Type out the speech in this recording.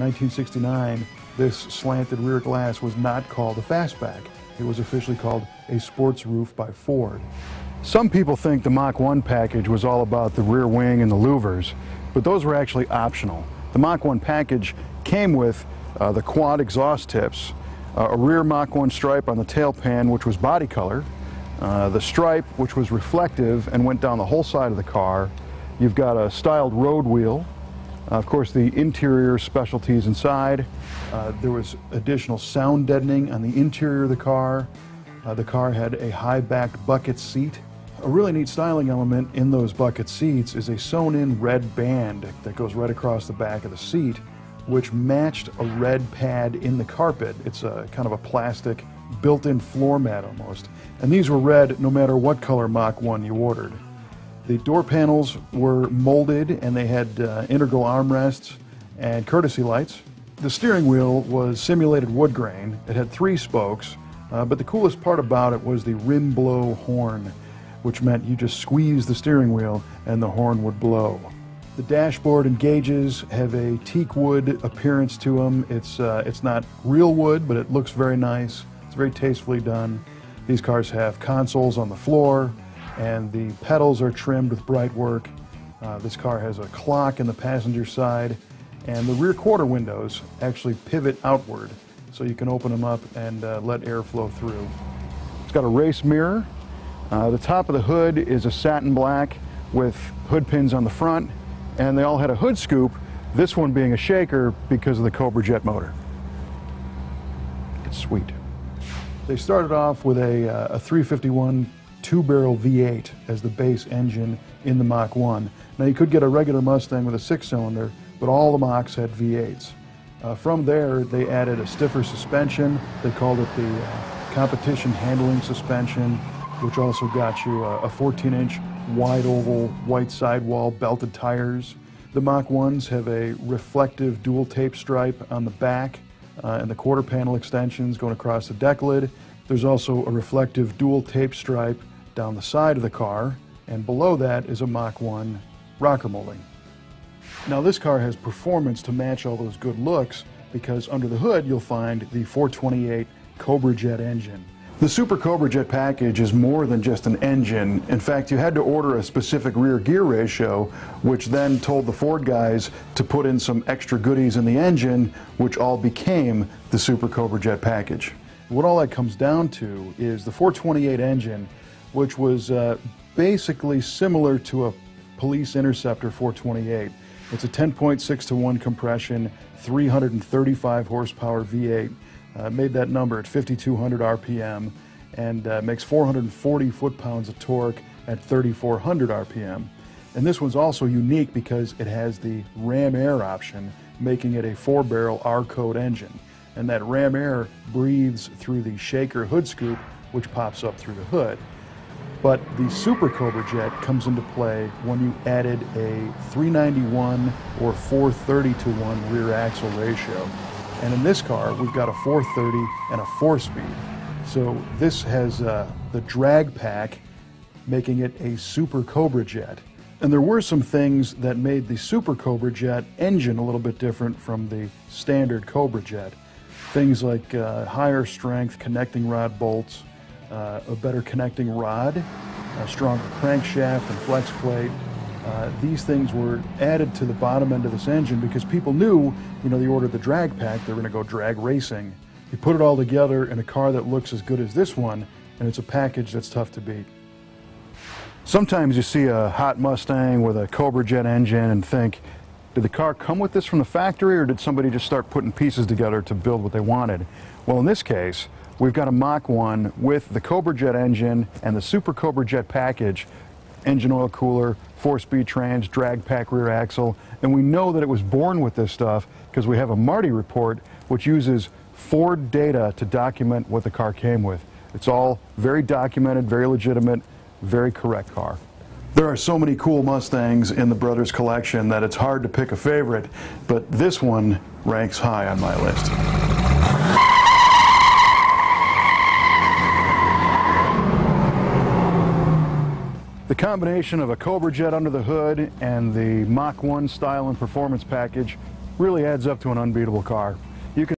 1969, this slanted rear glass was not called a fastback. It was officially called a sports roof by Ford. Some people think the Mach 1 package was all about the rear wing and the louvers, but those were actually optional. The Mach 1 package came with the quad exhaust tips, a rear Mach 1 stripe on the tail pan, which was body color, the stripe, which was reflective and went down the whole side of the car. You've got a styled road wheel. Of course, the interior specialties inside. There was additional sound deadening on the interior of the car. The car had a high-backed bucket seat. A really neat styling element in those bucket seats is a sewn-in red band that goes right across the back of the seat, which matched a red pad in the carpet. It's a kind of a plastic built-in floor mat almost. And these were red no matter what color Mach 1 you ordered. The door panels were molded and they had integral armrests and courtesy lights. The steering wheel was simulated wood grain. It had 3 spokes, but the coolest part about it was the rim blow horn, which meant you just squeeze the steering wheel and the horn would blow. The dashboard and gauges have a teak wood appearance to them. It's not real wood, but it looks very nice. It's very tastefully done. These cars have consoles on the floor, and the pedals are trimmed with bright work. This car has a clock in the passenger side, and the rear quarter windows actually pivot outward, so you can open them up and let air flow through. It's got a race mirror. The top of the hood is a satin black with hood pins on the front, and they all had a hood scoop, this one being a shaker because of the Cobra jet motor. It's sweet. They started off with a 351 2-barrel V8 as the base engine in the Mach 1. Now you could get a regular Mustang with a 6-cylinder, but all the Machs had V8s. From there, they added a stiffer suspension. They called it the competition handling suspension, which also got you a 14-inch wide oval white sidewall belted tires. The Mach 1s have a reflective dual tape stripe on the back and the quarter panel extensions going across the deck lid. There's also a reflective dual tape stripe down the side of the car, and below that is a Mach 1 rocker molding. Now this car has performance to match all those good looks, because under the hood you'll find the 428 Cobra jet engine. The Super Cobra jet package is more than just an engine. In fact, you had to order a specific rear gear ratio, which then told the Ford guys to put in some extra goodies in the engine, which all became the Super Cobra jet package. What all that comes down to is the 428 engine, which was basically similar to a Police Interceptor 428. It's a 10.6-to-1 compression, 335 horsepower V8. Made that number at 5,200 RPM and makes 440 foot-pounds of torque at 3,400 RPM. And this one's also unique because it has the ram air option, making it a 4-barrel R-code engine. And that ram air breathes through the shaker hood scoop, which pops up through the hood. But the Super Cobra jet comes into play when you added a 391 or 430-to-1 rear axle ratio. And in this car, we've got a 430 and a 4-speed. So this has the drag pack, making it a Super Cobra jet. And there were some things that made the Super Cobra jet engine a little bit different from the standard Cobra jet. Things like higher strength connecting rod bolts, a better connecting rod, a stronger crankshaft and flex plate. These things were added to the bottom end of this engine because people knew, they ordered the drag pack, they were going to go drag racing. You put it all together in a car that looks as good as this one, and it's a package that's tough to beat. Sometimes you see a hot Mustang with a Cobra jet engine and think, did the car come with this from the factory, or did somebody just start putting pieces together to build what they wanted? Well, in this case, we've got a Mach 1 with the Cobra jet engine and the Super Cobra jet package, engine oil cooler, 4-speed trans, drag pack rear axle, and we know that it was born with this stuff because we have a Marty report which uses Ford data to document what the car came with. It's all very documented, very legitimate, very correct car. There are so many cool Mustangs in the brothers collection that it's hard to pick a favorite, but this one ranks high on my list. The combination of a Cobra jet under the hood and the Mach 1 style and performance package really adds up to an unbeatable car. You can